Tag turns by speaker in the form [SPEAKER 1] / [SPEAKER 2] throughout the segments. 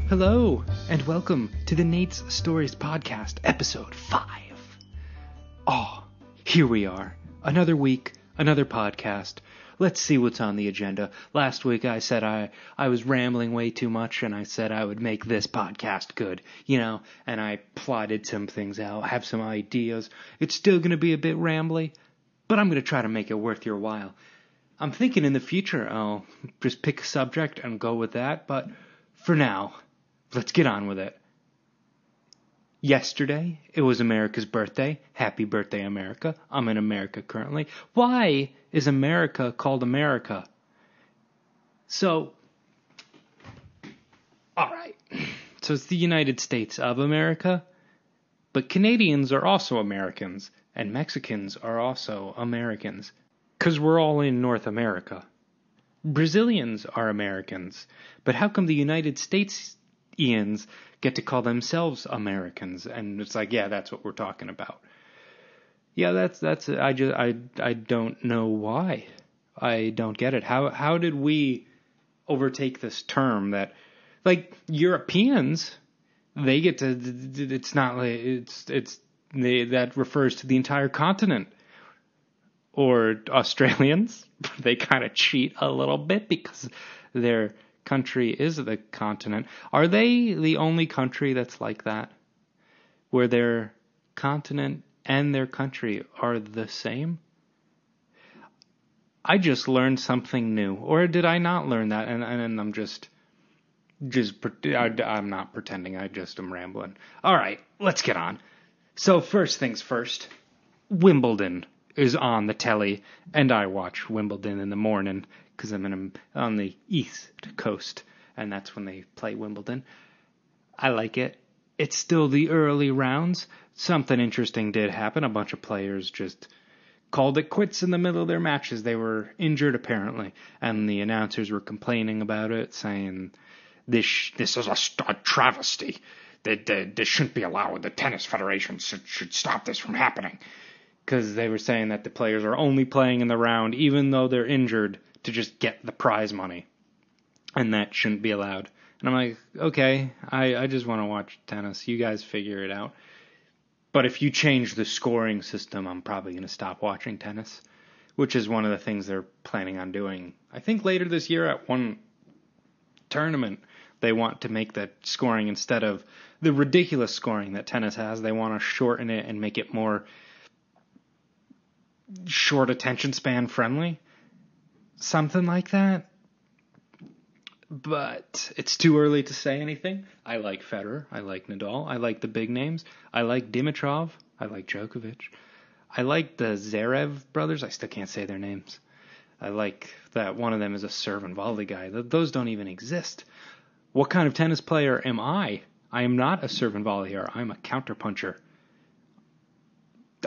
[SPEAKER 1] Hello, and welcome to the Nate's Stories Podcast, Episode 5. Oh, here we are. Another week, another podcast. Let's see what's on the agenda. Last week I said I was rambling way too much, and I said I would make this podcast good, and I plotted some things out, have some ideas. It's still going to be a bit rambly, but I'm going to try to make it worth your while. I'm thinking in the future I'll just pick a subject and go with that, but for now, let's get on with it. Yesterday, it was America's birthday. Happy birthday, America. I'm in America currently. Why is America called America? So, alright. So it's the United States of America, but Canadians are also Americans, and Mexicans are also Americans, because we're all in North America. Brazilians are Americans, but how come the United States Ians get to call themselves Americans? And it's like, yeah, that's what we're talking about. Yeah, that's I don't know why. I don't get it. How did we overtake this term that, like, Europeans, they get to, it's not like that refers to the entire continent. Or Australians, they kind of cheat a little bit because their country is the continent. Are they the only country that's like that? Where their continent and their country are the same? I just learned something new. Or did I not learn that? And I'm I'm not pretending. I just am rambling. All right, let's get on. So first things first, Wimbledon is on the telly, and I watch Wimbledon in the morning because I'm on the East Coast, and that's when they play Wimbledon. I like it. It's still the early rounds. Something interesting did happen. A bunch of players just called it quits in the middle of their matches. They were injured, apparently, and the announcers were complaining about it, saying this is a travesty. This shouldn't be allowed. The Tennis Federation should stop this from happening. Because they were saying that the players are only playing in the round, even though they're injured, to just get the prize money. And that shouldn't be allowed. And I'm like, okay, I just want to watch tennis. You guys figure it out. But if you change the scoring system, I'm probably going to stop watching tennis, which is one of the things they're planning on doing. I think later this year at one tournament, they want to make the scoring, instead of the ridiculous scoring that tennis has, they want to shorten it and make it more short attention span friendly. Something like that. But it's too early to say anything. I like Federer. I like Nadal. I like the big names. I like Dimitrov. I like Djokovic. I like the Zverev brothers. I still can't say their names. I like that one of them is a serve and volley guy. Those don't even exist. What kind of tennis player am I? I am not a serve and volleyer. I'm a counterpuncher.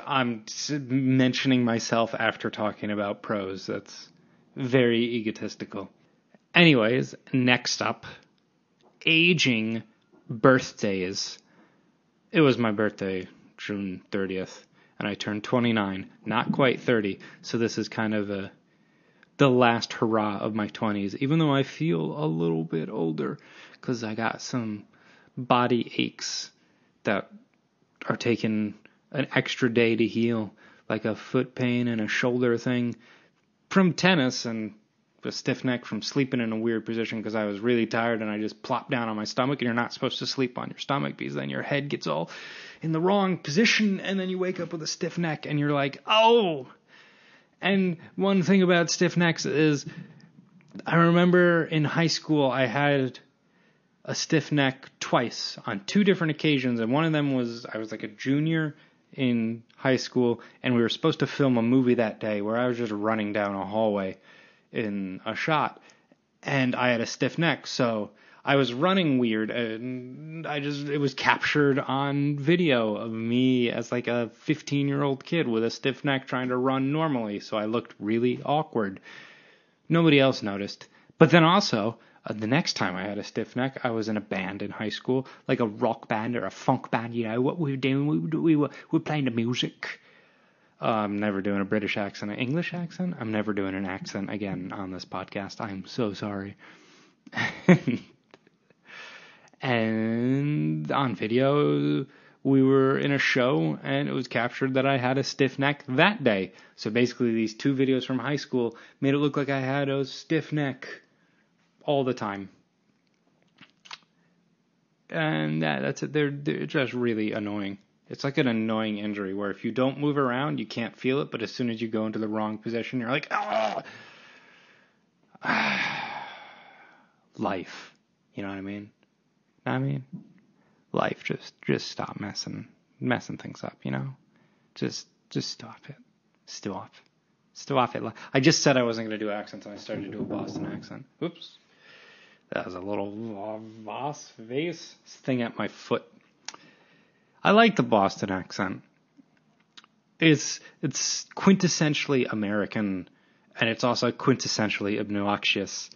[SPEAKER 1] I'm mentioning myself after talking about pros. That's very egotistical. Anyways, next up, aging birthdays. It was my birthday, June 30th, and I turned 29, not quite 30, so this is kind of the last hurrah of my 20s, even though I feel a little bit older, because I got some body aches that are taking an extra day to heal, like a foot pain and a shoulder thing from tennis, and a stiff neck from sleeping in a weird position because I was really tired and I just plopped down on my stomach, and you're not supposed to sleep on your stomach because then your head gets all in the wrong position, and then you wake up with a stiff neck and you're like, oh. And one thing about stiff necks is, I remember in high school I had a stiff neck twice on two different occasions, and one of them was I was like a junior in high school, and we were supposed to film a movie that day where I was just running down a hallway in a shot, and I had a stiff neck, so I was running weird, and it was captured on video of me as like a 15-year-old kid with a stiff neck trying to run normally, so I looked really awkward. Nobody else noticed. But then also, the next time I had a stiff neck, I was in a band in high school, like a rock band or a funk band, what we were doing, we were playing the music. I'm never doing a British accent, an English accent. I'm never doing an accent again on this podcast. I'm so sorry. And on video, we were in a show, and it was captured that I had a stiff neck that day. So basically, these two videos from high school made it look like I had a stiff neck all the time. And that's it. They're just really annoying. It's like an annoying injury where if you don't move around, you can't feel it, but as soon as you go into the wrong position, you're like, oh! Life. You know what I mean? Life, just stop messing things up, you know? Just stop it. Stop it. I just said I wasn't going to do accents, and I started to do a Boston accent. Oops. That was a little vase thing at my foot. I like the Boston accent. It's quintessentially American, and it's also quintessentially obnoxious.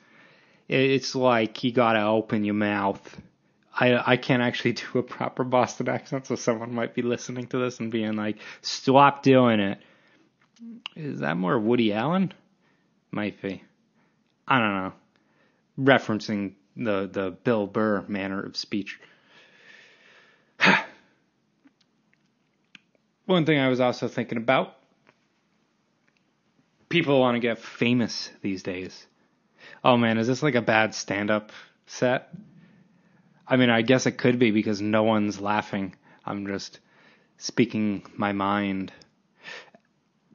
[SPEAKER 1] It's like you gotta open your mouth. I can't actually do a proper Boston accent, so someone might be listening to this and being like, stop doing it. Is that more Woody Allen? Might be. I don't know. Referencing the Bill Burr manner of speech. One thing I was also thinking about, people want to get famous these days. Oh man, is this like a bad stand-up set? I mean, I guess it could be because no one's laughing. I'm just speaking my mind.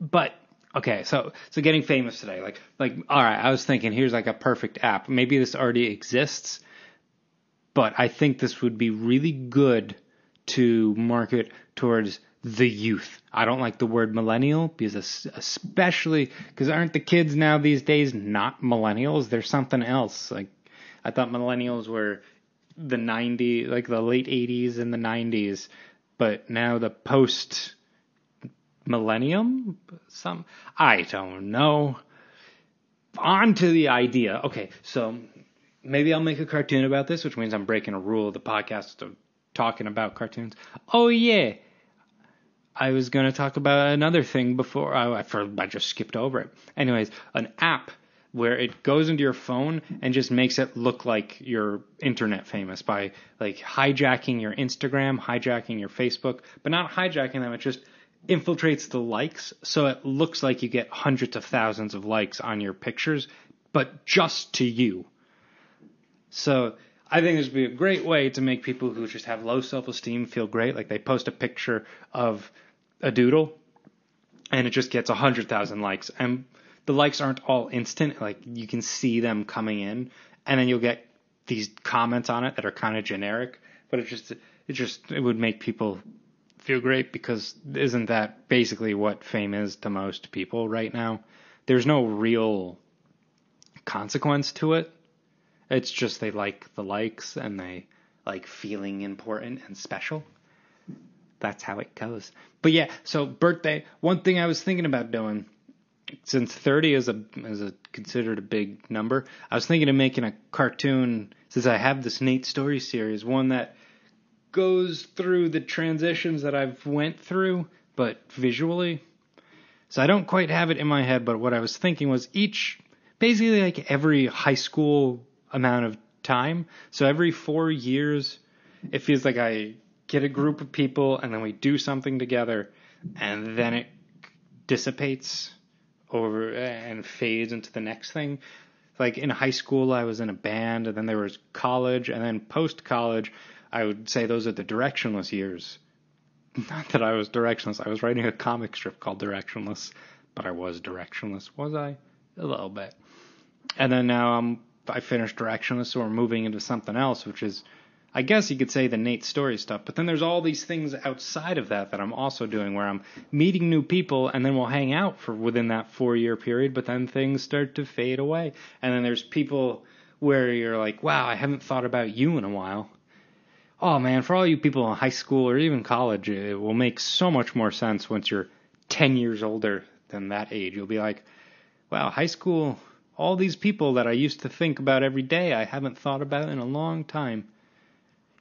[SPEAKER 1] But okay, so getting famous today, like all right, I was thinking here's like a perfect app. Maybe this already exists, but I think this would be really good to market towards the youth. I don't like the word millennial because especially because aren't the kids now these days not millennials? They're something else. Like I thought millennials were the 90s, like the late 80s and the 90s, but now the post millennium, I don't know. On to the idea. Okay, so maybe I'll make a cartoon about this, which means I'm breaking a rule of the podcast of talking about cartoons. Oh yeah, I was going to talk about another thing before. I just skipped over it. Anyways, an app where it goes into your phone and just makes it look like you're internet famous by like hijacking your Instagram, hijacking your Facebook, but not hijacking them. It just infiltrates the likes, so it looks like you get hundreds of thousands of likes on your pictures, but just to you. So I think this would be a great way to make people who just have low self-esteem feel great. Like they post a picture of a doodle, and it just gets 100,000 likes, and the likes aren't all instant. Like you can see them coming in, and then you'll get these comments on it that are kind of generic, but it would make people feel great, because isn't that basically what fame is to most people right now? There's no real consequence to it. It's just they like the likes and they like feeling important and special. That's how it goes. But yeah, so birthday, one thing I was thinking about doing, since 30 is considered a big number, I was thinking of making a cartoon, since I have this Nate Story series, one that goes through the transitions that I've went through, but visually. So I don't quite have it in my head, but what I was thinking was basically like every high school amount of time. So every 4 years, it feels like I get a group of people and then we do something together, and then it dissipates over and fades into the next thing. Like in high school, I was in a band, and then there was college, and then post-college, I would say those are the directionless years. Not that I was directionless. I was writing a comic strip called Directionless, but I was directionless. Was I? A little bit. And then now I finished Directionless, so we're moving into something else, which is, I guess you could say, the Nate Story stuff. But then there's all these things outside of that I'm also doing, where I'm meeting new people, and then we'll hang out for within that 4-year period, but then things start to fade away. And then there's people where you're like, wow, I haven't thought about you in a while. Oh man, for all you people in high school or even college, it will make so much more sense once you're 10 years older than that age. You'll be like, wow, high school, all these people that I used to think about every day, I haven't thought about in a long time.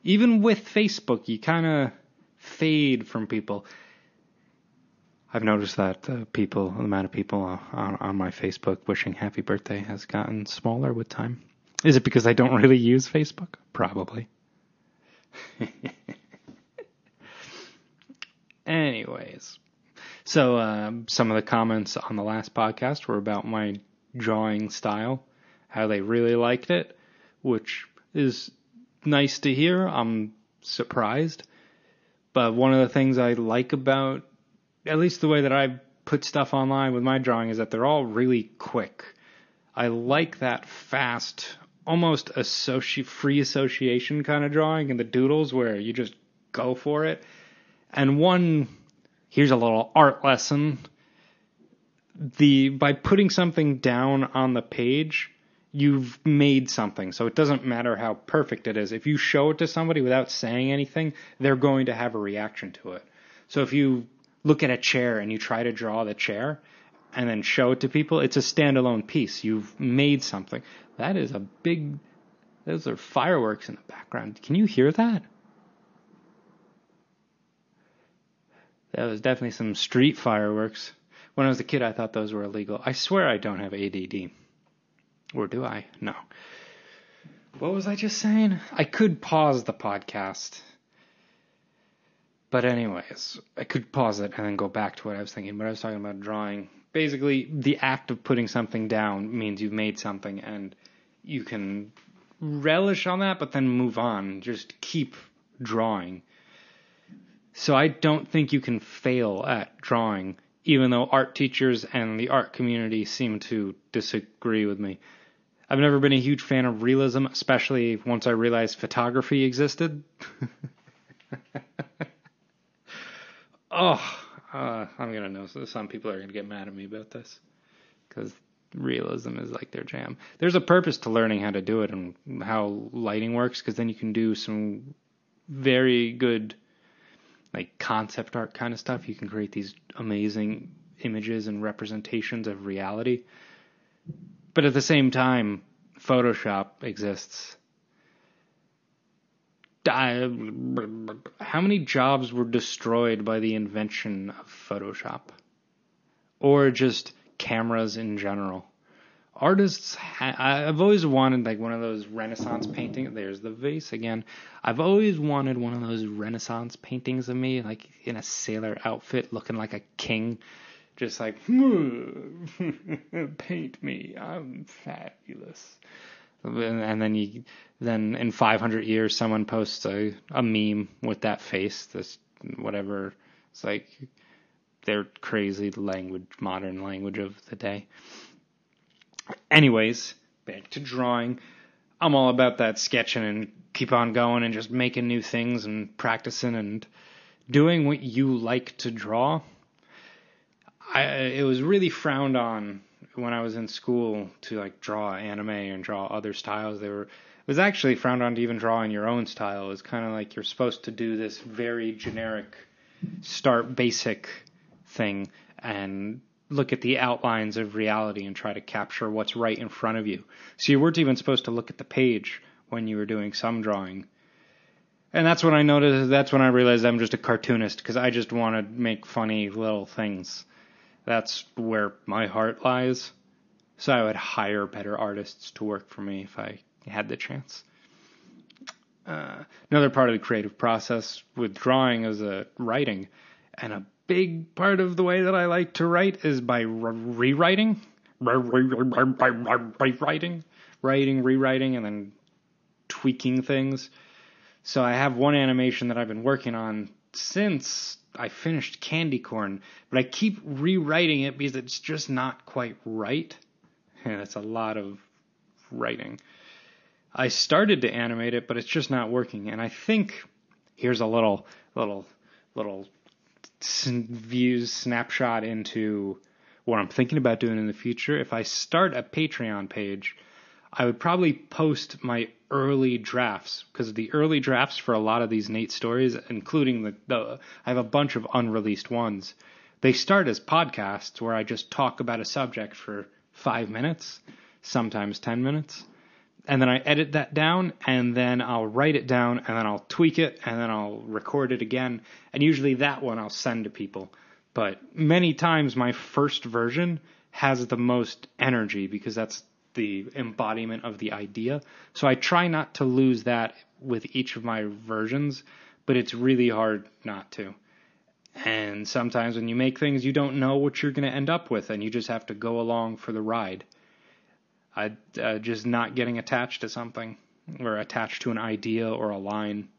[SPEAKER 1] Even with Facebook, you kind of fade from people. I've noticed that the amount of people on my Facebook wishing happy birthday has gotten smaller with time. Is it because I don't really use Facebook? Probably. Anyways, so some of the comments on the last podcast were about my drawing style, how they really liked it, which is nice to hear. I'm surprised. But one of the things I like about, at least the way that I put stuff online with my drawing, is that they're all really quick. I like that fast, almost free association kind of drawing in the doodles where you just go for it. And here's a little art lesson. By putting something down on the page, you've made something. So it doesn't matter how perfect it is. If you show it to somebody without saying anything, they're going to have a reaction to it. So if you look at a chair and you try to draw the chair and then show it to people, it's a standalone piece. You've made something. Those are fireworks in the background. Can you hear that? That was definitely some street fireworks. When I was a kid, I thought those were illegal. I swear I don't have ADD. Or do I? No. What was I just saying? I could pause the podcast. But anyways, I could pause it and then go back to what I was thinking. But I was talking about drawing. Basically, the act of putting something down means you've made something. And you can relish on that, but then move on. Just keep drawing. So I don't think you can fail at drawing, even though art teachers and the art community seem to disagree with me. I've never been a huge fan of realism, especially once I realized photography existed. I'm going to know. So some people are going to get mad at me about this because realism is like their jam. There's a purpose to learning how to do it and how lighting works, because then you can do some very good like concept art kind of stuff. You can create these amazing images and representations of reality. But at the same time, Photoshop exists. How many jobs were destroyed by the invention of Photoshop? Or just cameras in general? Artists, I've always wanted like one of those Renaissance paintings. There's the vase again. I've always wanted one of those Renaissance paintings of me, like in a sailor outfit, looking like a king, just like, paint me, I'm fabulous. And then in 500 years, someone posts a meme with that face, this whatever. It's like their crazy language, modern language of the day. Anyways, back to drawing. I'm all about that sketching and keep on going and just making new things and practicing and doing what you like to draw. It was really frowned on when I was in school to like draw anime and draw other styles. It was actually frowned on to even draw in your own style. It was kind of like you're supposed to do this very generic, start basic thing and look at the outlines of reality and try to capture what's right in front of you. So you weren't even supposed to look at the page when you were doing some drawing. And that's when I noticed, that's when I realized I'm just a cartoonist, because I just want to make funny little things. That's where my heart lies. So I would hire better artists to work for me if I had the chance. Another part of the creative process with drawing is writing. And a big part of the way that I like to write is by rewriting. Rewriting, and then tweaking things. So I have one animation that I've been working on since I finished Candy Corn, but I keep rewriting it because it's just not quite right. And it's a lot of writing. I started to animate it, but it's just not working. And I think here's a little snapshot into what I'm thinking about doing in the future. If I start a Patreon page, I would probably post my early drafts, because the early drafts for a lot of these Nate stories, including I have a bunch of unreleased ones. They start as podcasts where I just talk about a subject for 5 minutes, sometimes 10 minutes. And then I edit that down, and then I'll write it down, and then I'll tweak it, and then I'll record it again. And usually that one I'll send to people. But many times my first version has the most energy, because that's the embodiment of the idea. So I try not to lose that with each of my versions, but it's really hard not to. And sometimes when you make things, you don't know what you're going to end up with, and you just have to go along for the ride. Just not getting attached to something, or attached to an idea or a line.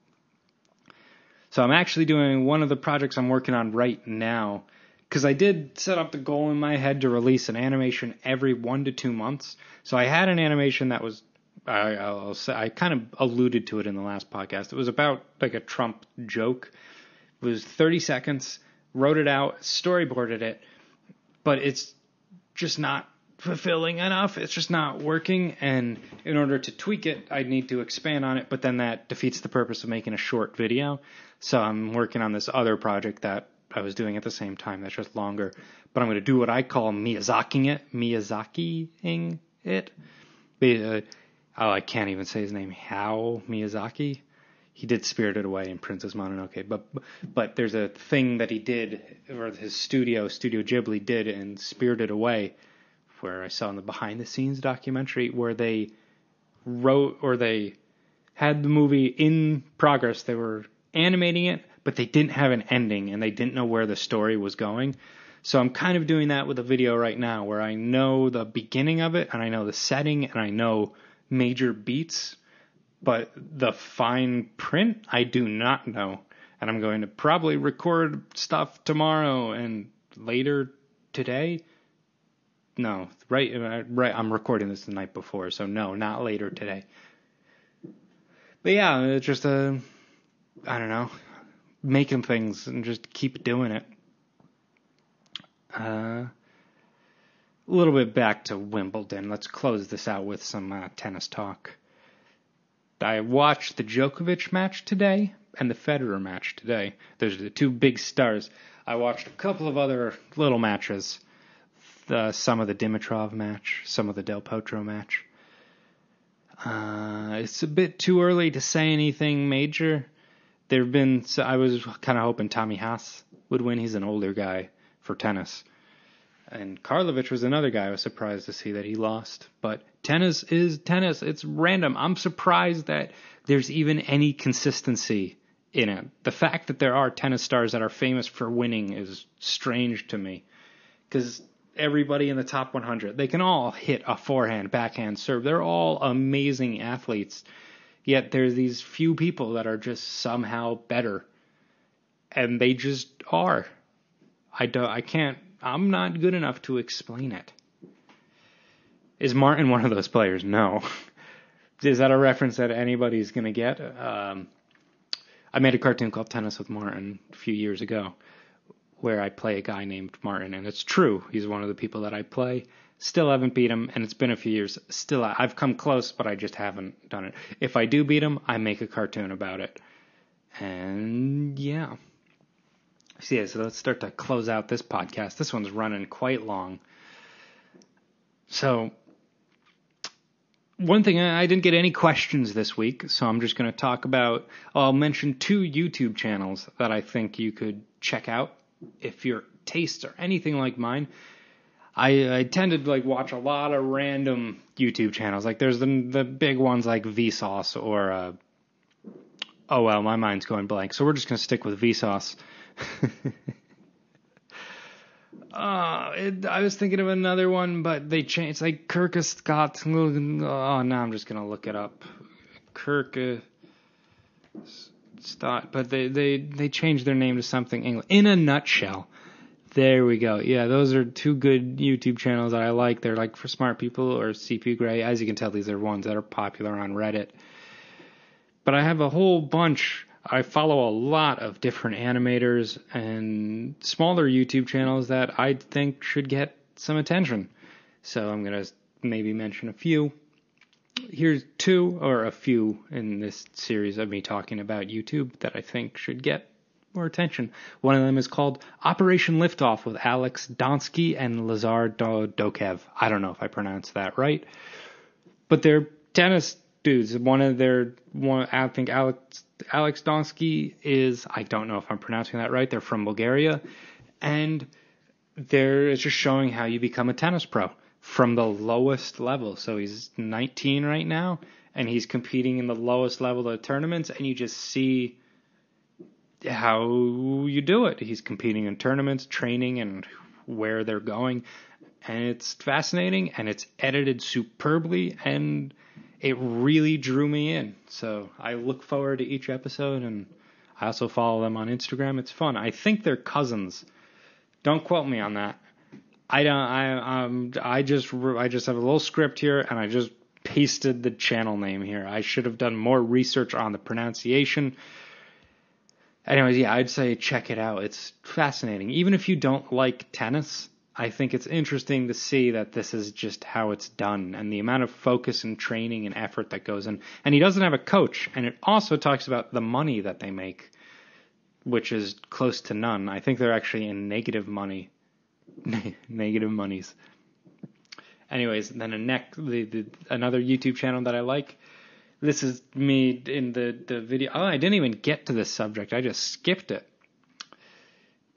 [SPEAKER 1] So I'm actually doing one of the projects I'm working on right now, because I did set up the goal in my head to release an animation every 1 to 2 months. So I had an animation that was, I'll say, I kind of alluded to it in the last podcast. It was about like a Trump joke. It was 30 seconds, wrote it out, storyboarded it, but it's just not fulfilling enough. It's just not working, and in order to tweak it, I'd need to expand on it, but then that defeats the purpose of making a short video. So I'm working on this other project that I was doing at the same time that's just longer, but I'm going to do what I call Miyazakiing it. I can't even say his name. Hayao Miyazaki. He did Spirited Away and Princess Mononoke, but there's a thing that he did, or his Studio Ghibli did in Spirited Away, where I saw in the behind-the-scenes documentary, where they wrote, or they had the movie in progress. They were animating it, but they didn't have an ending, and they didn't know where the story was going. So I'm kind of doing that with a video right now, where I know the beginning of it, and I know the setting, and I know major beats, but the fine print, I do not know. And I'm going to probably record stuff tomorrow and later today. No, right. I'm recording this the night before, so no, not later today. But yeah, it's just I don't know, making things and just keep doing it. A little bit back to Wimbledon. Let's close this out with some tennis talk. I watched the Djokovic match today and the Federer match today. Those are the two big stars. I watched a couple of other little matches. Some of the Dimitrov match, some of the Del Potro match. It's a bit too early to say anything major. I was kind of hoping Tommy Haas would win. He's an older guy for tennis. And Karlovic was another guy I was surprised to see that he lost. But tennis is tennis. It's random. I'm surprised that there's even any consistency in it. The fact that there are tennis stars that are famous for winning is strange to me. Because everybody in the top 100, they can all hit a forehand, backhand serve. They're all amazing athletes. Yet there's these few people that are just somehow better. And they just are. I'm not good enough to explain it. Is Martin one of those players? No. Is that a reference that anybody's going to get? I made a cartoon called Tennis with Martin a few years ago, where I play a guy named Martin, and it's true. He's one of the people that I play. Still haven't beat him, and it's been a few years. Still, I've come close, but I just haven't done it. If I do beat him, I make a cartoon about it. And yeah. So let's start to close out this podcast. This one's running quite long. So, one thing, I didn't get any questions this week, so I'm just going to talk about, I'll mention 2 YouTube channels that I think you could check out if your tastes are anything like mine. I tend to watch a lot of random YouTube channels. Like there's the big ones like Vsauce or, my mind's going blank. So we're just going to stick with Vsauce. I was thinking of another one, but they changed. It's like Kirka Scott. Oh, now I'm just gonna look it up. Kirka Scott, but they changed their name to something English. In a Nutshell. There we go. Yeah, those are 2 good YouTube channels that I like. They're like for smart people or CP Gray. As you can tell, these are ones that are popular on Reddit. But I have a whole bunch. I follow a lot of different animators and smaller YouTube channels that I think should get some attention. So I'm going to maybe mention a few. Here's 2 or a few in this series of me talking about YouTube that I think should get more attention. One of them is called Operation Liftoff with Alex Donsky and Lazar Dokev. I don't know if I pronounced that right. But they're tennis dudes. I think Alex Donsky is, I don't know if I'm pronouncing that right. They're from Bulgaria. And it's just showing how you become a tennis pro from the lowest level. So he's 19 right now, and he's competing in the lowest level of tournaments, and you just see how you do it. He's competing in tournaments, training, and where they're going, and it's fascinating, and it's edited superbly, and it really drew me in. So I look forward to each episode, and I also follow them on Instagram. It's fun. I think they're cousins. Don't quote me on that. I just have a little script here, and I just pasted the channel name here. I should have done more research on the pronunciation. Anyways, yeah, I'd say check it out. It's fascinating. Even if you don't like tennis, I think it's interesting to see that this is just how it's done and the amount of focus and training and effort that goes in. And he doesn't have a coach. And it also talks about the money that they make, which is close to none. I think they're actually in negative money. Negative monies. Anyways, then another YouTube channel that I like. This is me in the video. Oh, I didn't even get to this subject. I just skipped it.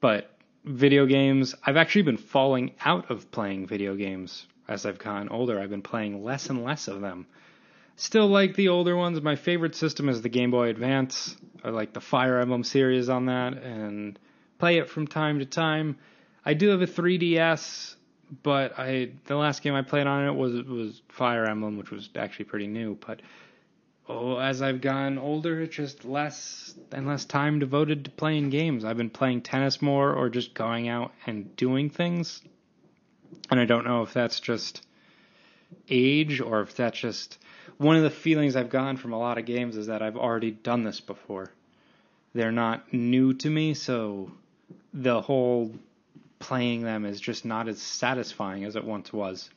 [SPEAKER 1] But video games, I've actually been falling out of playing video games as I've gotten older. I've been playing less and less of them. Still like the older ones. My favorite system is the Game Boy Advance. I like the Fire Emblem series on that and play it from time to time. I do have a 3DS, but the last game I played on it was Fire Emblem, which was actually pretty new. But as I've gotten older, it's just less and less time devoted to playing games. I've been playing tennis more or just going out and doing things. And I don't know if that's just age or if that's just one of the feelings I've gotten from a lot of games is that I've already done this before. They're not new to me, so the whole playing them is just not as satisfying as it once was.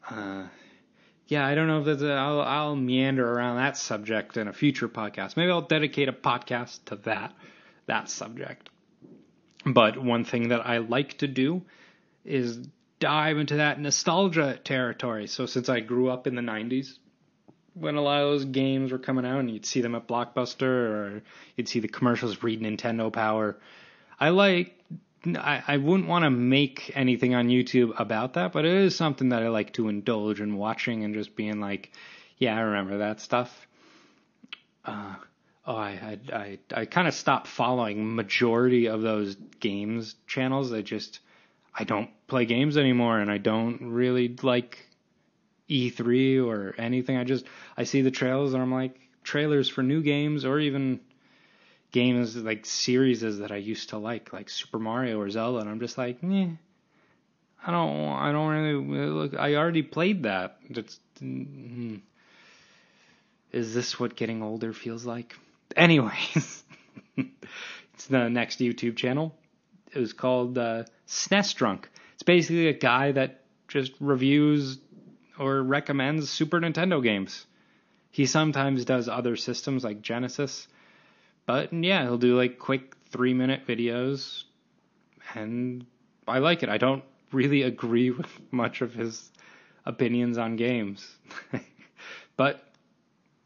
[SPEAKER 1] Yeah, I don't know if I'll meander around that subject in a future podcast. Maybe I'll dedicate a podcast to that subject. But one thing that I like to do is dive into that nostalgia territory. So since I grew up in the 90s, when a lot of those games were coming out and you'd see them at Blockbuster or you'd see the commercials read Nintendo Power, I wouldn't want to make anything on YouTube about that, but it is something that I like to indulge in watching and just being like, yeah, I remember that stuff. I kind of stopped following majority of those games channels. I don't play games anymore, and I don't really like E3 or anything. I see the trailers and I'm like, trailers for new games or even games like series that I used to like Super Mario or Zelda, and I'm just like, I don't really look. I already played that. Is this what getting older feels like? Anyways, it's the next YouTube channel. It was called SNES Drunk. It's basically a guy that just reviews or recommends Super Nintendo games. He sometimes does other systems like Genesis. But yeah, he'll do like quick 3-minute videos, and I like it. I don't really agree with much of his opinions on games. But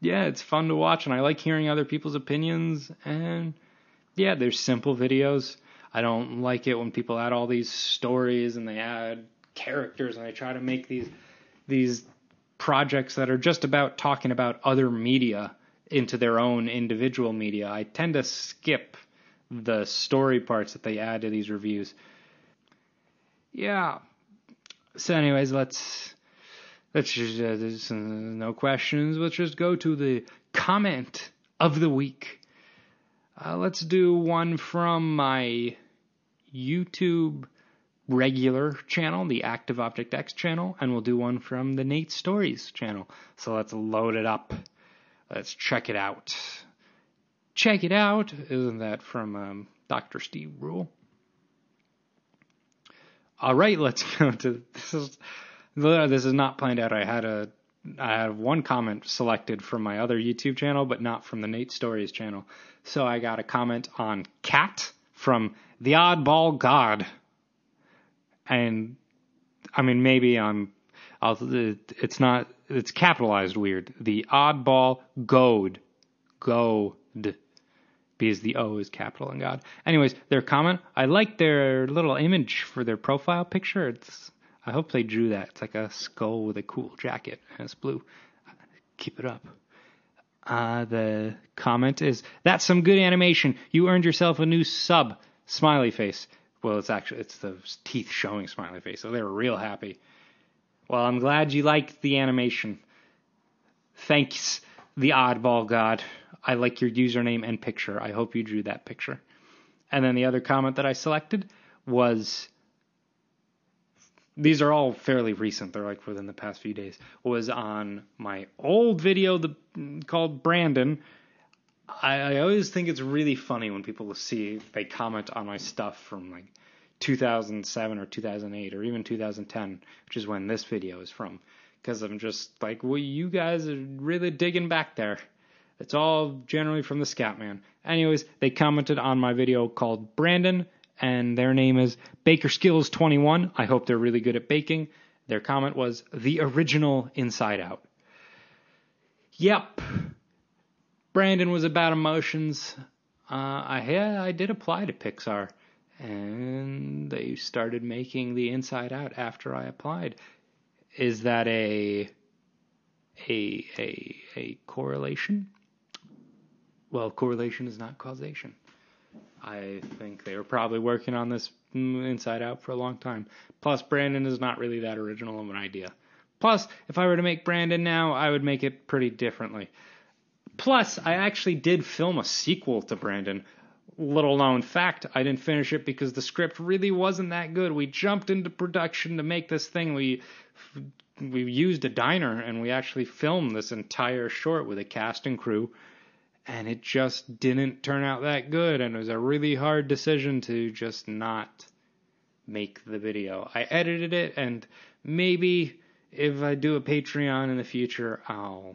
[SPEAKER 1] yeah, it's fun to watch, and I like hearing other people's opinions, and yeah, they're simple videos. I don't like it when people add all these stories and they add characters and they try to make these projects that are just about talking about other media into their own individual media. I tend to skip the story parts that they add to these reviews. Yeah. So anyways, let's just, there's no questions. Let's just go to the comment of the week. Let's do one from my YouTube regular channel, the Active Object X channel, and we'll do one from the Nate Stories channel. So let's load it up. Let's check it out. Check it out. Isn't that from Dr. Steve Rule? All right, let's go to this is not planned out. I had one comment selected from my other YouTube channel, but not from the Nate Stories channel. So I got a comment on Cat from The Oddball God. And I mean, maybe it's capitalized weird. The Oddball Goad. Because the O is capital in God. Anyways, their comment, I like their little image for their profile picture. I hope they drew that. It's like a skull with a cool jacket, and it's blue. Keep it up. The comment is, that's some good animation. You earned yourself a new sub. Smiley face. Well, it's the teeth showing smiley face, so they were real happy. Well, I'm glad you liked the animation. Thanks, the oddball god. I like your username and picture. I hope you drew that picture. And then the other comment that I selected was, these are all fairly recent, they're like within the past few days, was on my old video called Brandon. I always think it's really funny when people they comment on my stuff from like 2007 or 2008 or even 2010, which is when this video is from, because I'm just like, well, you guys are really digging back there. It's all generally from the Scatman. Anyways, they commented on my video called Brandon, and their name is Baker Skills 21. I hope they're really good at baking. Their comment was, the original Inside Out. Yep. Brandon was about emotions. I did apply to Pixar, and they started making the Inside Out after I applied. Is that a correlation? Well, correlation is not causation. I think they were probably working on this Inside Out for a long time. Plus, Brandon is not really that original of an idea. Plus, if I were to make Brandon now, I would make it pretty differently. Plus, I actually did film a sequel to Brandon. Little known fact, I didn't finish it because the script really wasn't that good. We jumped into production to make this thing. We used a diner, and we actually filmed this entire short with a cast and crew. And it just didn't turn out that good, and it was a really hard decision to just not make the video. I edited it, and maybe if I do a Patreon in the future, I'll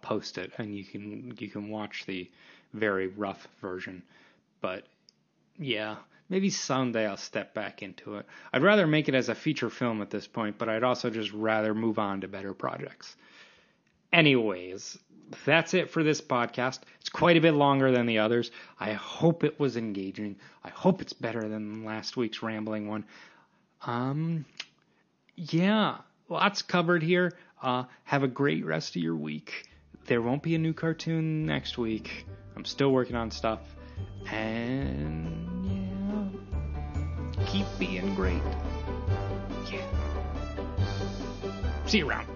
[SPEAKER 1] post it, and you can watch the very rough version. But yeah, maybe someday I'll step back into it. I'd rather make it as a feature film at this point, but I'd also just rather move on to better projects. Anyways, that's it for this podcast. It's quite a bit longer than the others. I hope it was engaging. I hope it's better than last week's rambling one. Yeah, lots covered here. Have a great rest of your week. There won't be a new cartoon next week. I'm still working on stuff. And yeah, keep being great. Yeah. See you around.